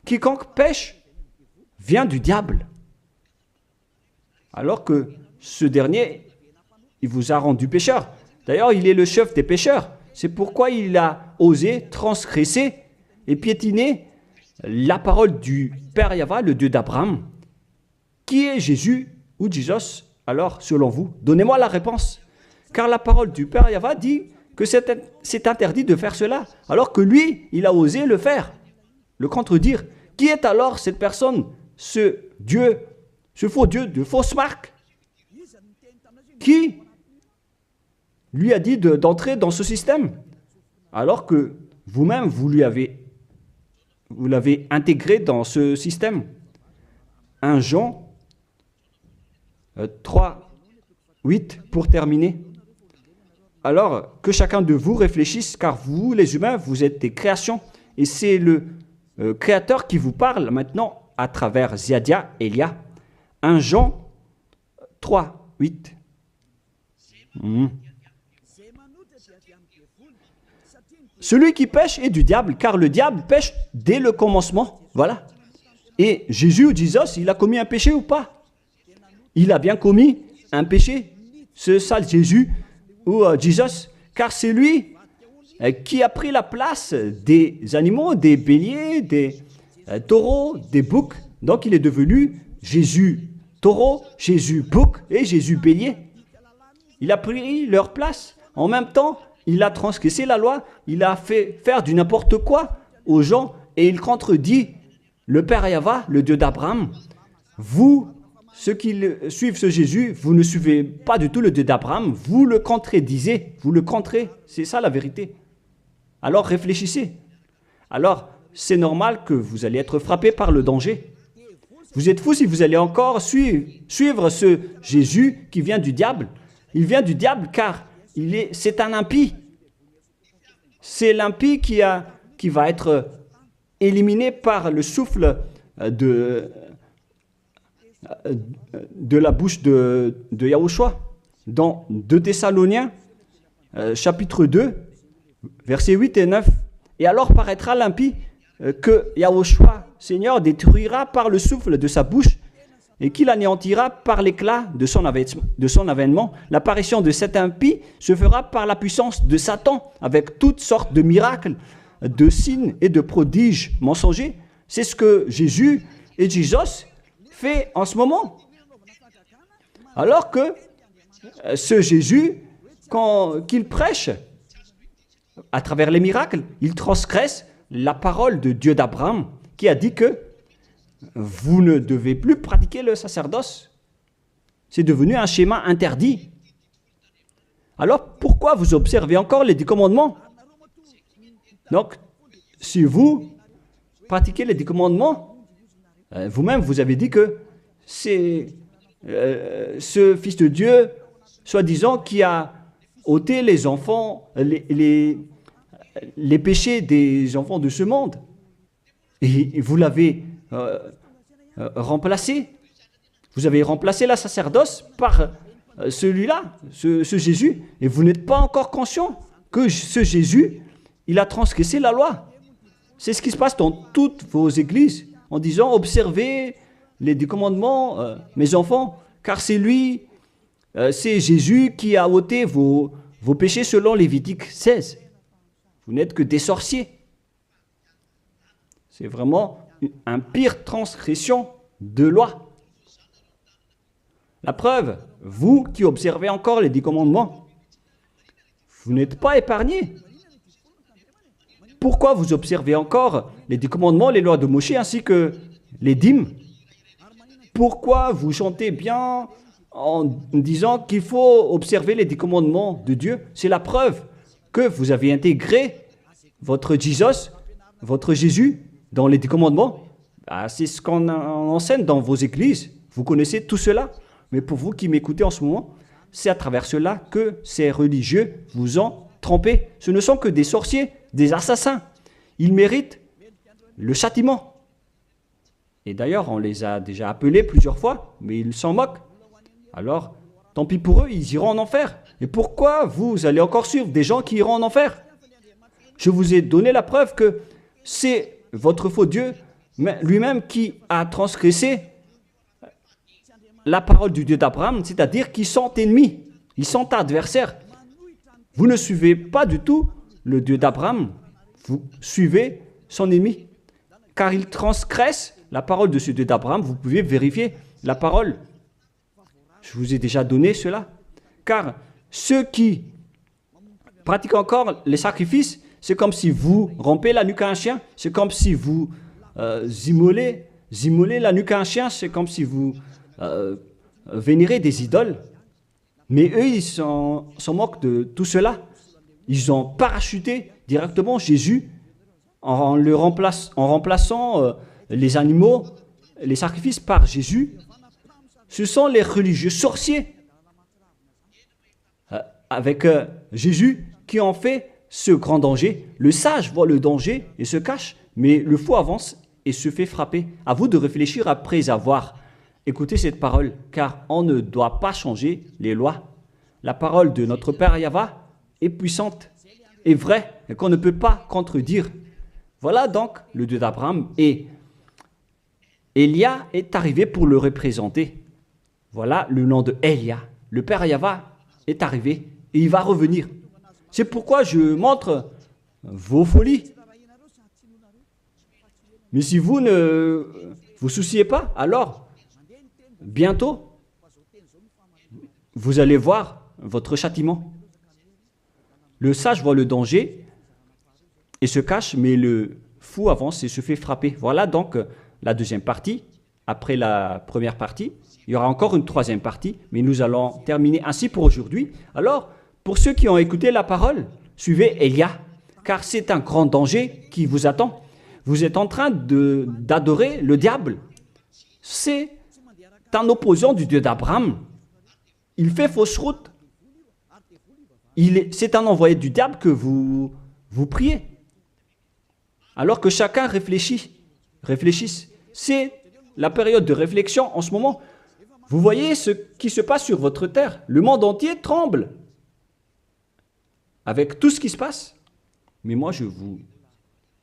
Quiconque pêche vient du diable. Alors que ce dernier, il vous a rendu pécheur. D'ailleurs, il est le chef des pécheurs. C'est pourquoi il a osé transgresser et piétiner la parole du Père Yahvé, le Dieu d'Abraham. Qui est Jésus ou Jesus? Alors, selon vous, donnez-moi la réponse. Car la parole du Père Yahvé dit que c'est interdit de faire cela, alors que lui, il a osé le faire, le contredire. Qui est alors cette personne, ce Dieu, ce faux Dieu de fausse marque, qui lui a dit d'entrer dans ce système, alors que vous-même, vous l'avez intégré dans ce système. 1 Jean 3, 8, pour terminer. Alors, que chacun de vous réfléchisse, car vous, les humains, vous êtes des créations, et c'est le Créateur qui vous parle maintenant à travers Ziadia Elia. 1 Jean 3, 8. Celui qui pêche est du diable, car le diable pêche dès le commencement. Voilà. Et Jésus ou Jesus, il a commis un péché ou pas? Il a bien commis un péché, ce sale Jésus ou Jesus, car c'est lui qui a pris la place des animaux, des béliers, des taureaux, des boucs. Donc il est devenu Jésus taureau, Jésus bouc et Jésus bélier. Il a pris leur place. En même temps, il a transgressé la loi, il a fait faire du n'importe quoi aux gens et il contredit le Père Yahvé, le Dieu d'Abraham. Vous, ceux qui suivent ce Jésus, vous ne suivez pas du tout le Dieu d'Abraham, vous le contredisez, vous le contrez, c'est ça la vérité. Alors réfléchissez. Alors, c'est normal que vous allez être frappé par le danger. Vous êtes fous si vous allez encore suivre ce Jésus qui vient du diable. Il vient du diable car c'est un impie. C'est l'impie qui va être éliminé par le souffle de la bouche de Yahushua. Dans 2 Thessaloniens, chapitre 2, versets 8 et 9. Et alors paraîtra l'impie que Yahushua, Seigneur, détruira par le souffle de sa bouche et qu'il anéantira par l'éclat de son avènement. L'apparition de cet impie se fera par la puissance de Satan, avec toutes sortes de miracles, de signes et de prodiges mensongers. C'est ce que Jésus et Jesus fait en ce moment. Alors que ce Jésus, qu'il prêche à travers les miracles, il transgresse la parole de Dieu d'Abraham qui a dit que vous ne devez plus pratiquer le sacerdoce. C'est devenu un schéma interdit. Alors pourquoi vous observez encore les 10 commandements? Donc, si vous pratiquez les 10 commandements, vous-même vous avez dit que c'est ce Fils de Dieu, soi-disant, qui a ôté les enfants, les péchés des enfants de ce monde. Et vous l'avez remplacé. Vous avez remplacé la sacerdoce par celui-là, ce Jésus. Et vous n'êtes pas encore conscient que ce Jésus, il a transgressé la loi. C'est ce qui se passe dans toutes vos églises, en disant, observez les 10 commandements, mes enfants, car c'est lui, c'est Jésus qui a ôté vos péchés selon Lévitique 16. Vous n'êtes que des sorciers. C'est vraiment une pire transgression de loi. La preuve, vous qui observez encore les 10 commandements, vous n'êtes pas épargnés. Pourquoi vous observez encore les 10 commandements, les lois de Moïse ainsi que les dîmes? Pourquoi vous chantez bien en disant qu'il faut observer les 10 commandements de Dieu? C'est la preuve que vous avez intégré votre Jesus, votre Jésus, dans les 10 commandements. C'est ce qu'on enseigne dans vos églises. Vous connaissez tout cela. Mais pour vous qui m'écoutez en ce moment, c'est à travers cela que ces religieux vous ont trompé. Ce ne sont que des sorciers, des assassins. Ils méritent le châtiment. Et d'ailleurs, on les a déjà appelés plusieurs fois, mais ils s'en moquent. Alors, tant pis pour eux, ils iront en enfer. Et pourquoi vous allez encore suivre des gens qui iront en enfer? Je vous ai donné la preuve que c'est votre faux Dieu lui-même qui a transgressé la parole du Dieu d'Abraham, c'est-à-dire qu'ils sont ennemis, ils sont adversaires. Vous ne suivez pas du tout le Dieu d'Abraham, vous suivez son ennemi, car il transgresse la parole de ce Dieu d'Abraham. Vous pouvez vérifier la parole. Je vous ai déjà donné cela. Car ceux qui pratiquent encore les sacrifices, c'est comme si vous rompez la nuque à un chien, c'est comme si vous immolez la nuque à un chien, c'est comme si vous vénérez des idoles. Mais eux, ils s'en moquent de tout cela. Ils ont parachuté directement Jésus en remplaçant les animaux, les sacrifices par Jésus. Ce sont les religieux sorciers avec Jésus qui ont fait ce grand danger. Le sage voit le danger et se cache, mais le fou avance et se fait frapper. À vous de réfléchir après avoir écouté cette parole, car on ne doit pas changer les lois. La parole de notre Père Yahva est puissante et vraie et qu'on ne peut pas contredire. Voilà donc le Dieu d'Abraham, et Élia est arrivé pour le représenter. Voilà le nom de Élia. Le Père Yahva est arrivé et il va revenir. C'est pourquoi je montre vos folies. Mais si vous ne vous souciez pas, alors bientôt vous allez voir votre châtiment. Le sage voit le danger et se cache, mais le fou avance et se fait frapper. Voilà donc la deuxième partie. Après la première partie, il y aura encore une troisième partie, mais nous allons terminer ainsi pour aujourd'hui. Alors, pour ceux qui ont écouté la parole, suivez Élia, car c'est un grand danger qui vous attend. Vous êtes en train d'adorer le diable. C'est un opposant du Dieu d'Abraham. Il fait fausse route. C'est un envoyé du diable que vous vous priez. Alors que chacun réfléchisse. C'est la période de réflexion en ce moment. Vous voyez ce qui se passe sur votre terre. Le monde entier tremble avec tout ce qui se passe. Mais moi, je vous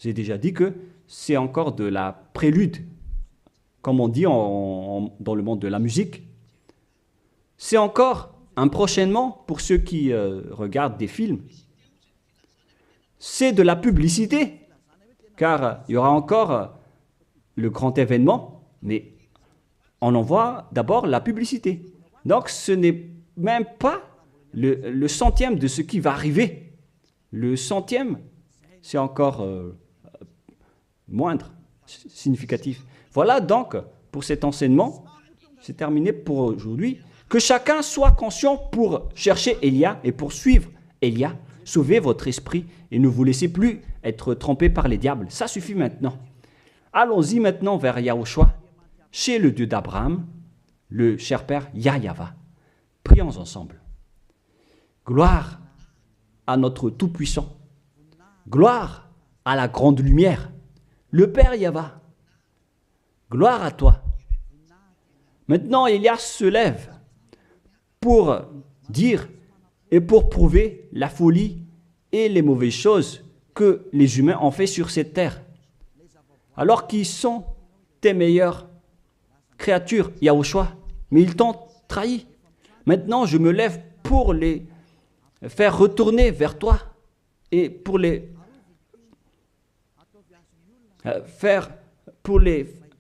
ai déjà dit que c'est encore de la prélude, comme on dit dans le monde de la musique. C'est encore un prochainement pour ceux qui regardent des films. C'est de la publicité, car il y aura encore le grand événement, mais on envoie d'abord la publicité. Donc ce n'est même pas le centième de ce qui va arriver. Le centième, c'est encore moindre, significatif. Voilà donc pour cet enseignement, c'est terminé pour aujourd'hui. Que chacun soit conscient pour chercher Élia et pour suivre Élia. Sauvez votre esprit et ne vous laissez plus être trompé par les diables. Ça suffit maintenant. Allons-y maintenant vers Yahushua, chez le Dieu d'Abraham, le cher Père Yahweh. Prions ensemble. Gloire à notre Tout-Puissant. Gloire à la grande lumière, le Père Yahweh. Gloire à toi. Maintenant, Élia se lève pour dire et pour prouver la folie et les mauvaises choses que les humains ont fait sur cette terre. Alors qu'ils sont tes meilleures créatures, Yahushua, mais ils t'ont trahi. Maintenant, je me lève pour les faire retourner vers toi et pour les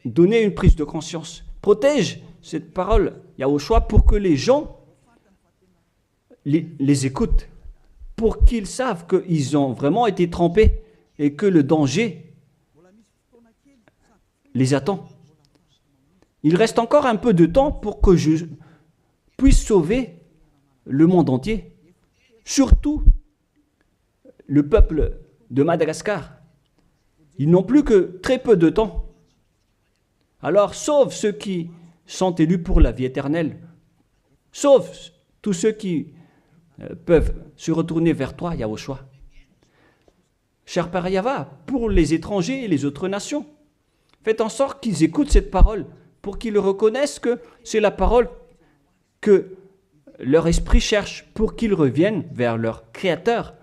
donner une prise de conscience. Protège cette parole, Yahushua, pour que les gens les écoutent, pour qu'ils savent qu'ils ont vraiment été trempés et que le danger les attend. Il reste encore un peu de temps pour que je puisse sauver le monde entier, surtout le peuple de Madagascar. Ils n'ont plus que très peu de temps. Alors sauve ceux qui sont élus pour la vie éternelle. Sauve tous ceux qui peuvent se retourner vers toi, Yahushua. Cher Père Yahweh, pour les étrangers et les autres nations, faites en sorte qu'ils écoutent cette parole, pour qu'ils reconnaissent que c'est la parole que leur esprit cherche, pour qu'ils reviennent vers leur Créateur,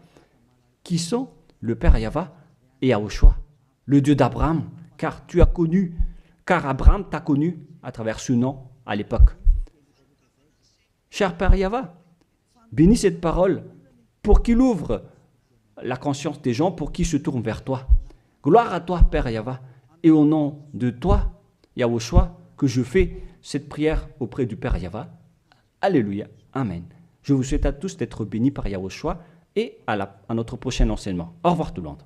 qui sont le Père Yahweh et Yahushua, le Dieu d'Abraham, car Abraham t'a connu à travers ce nom à l'époque. Cher Père Yahweh, bénis cette parole pour qu'il ouvre la conscience des gens, pour qu'ils se tournent vers toi. Gloire à toi, Père Yahweh, et au nom de toi, Yahushua, que je fais cette prière auprès du Père Yahweh. Alléluia. Amen. Je vous souhaite à tous d'être bénis par Yahushua et à notre prochain enseignement. Au revoir tout le monde.